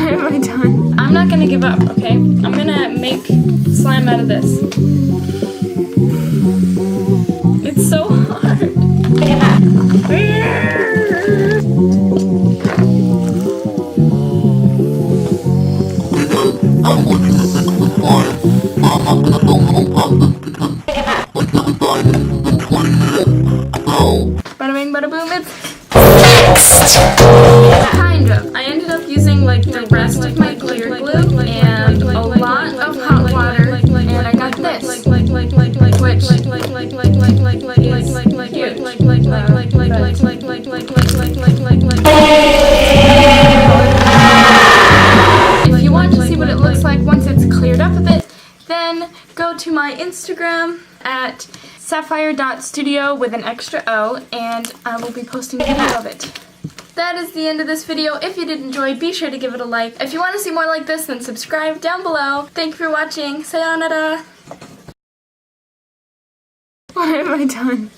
What have I done? I'm not gonna give up, okay? I'm gonna make slime out of this. It's so hard. Bada bing, bada boom, it's kind of. I ended up using like the rest of my clear glue and a lot of hot water, and I got this, which if you want to see what it looks like once it's cleared up a bit, then go to my Instagram at sapphire.studio with an extra O, and I will be posting a video of it. That is the end of this video. If you did enjoy, be sure to give it a like. If you want to see more like this, then subscribe down below. Thank you for watching. Sayonara. What have I done?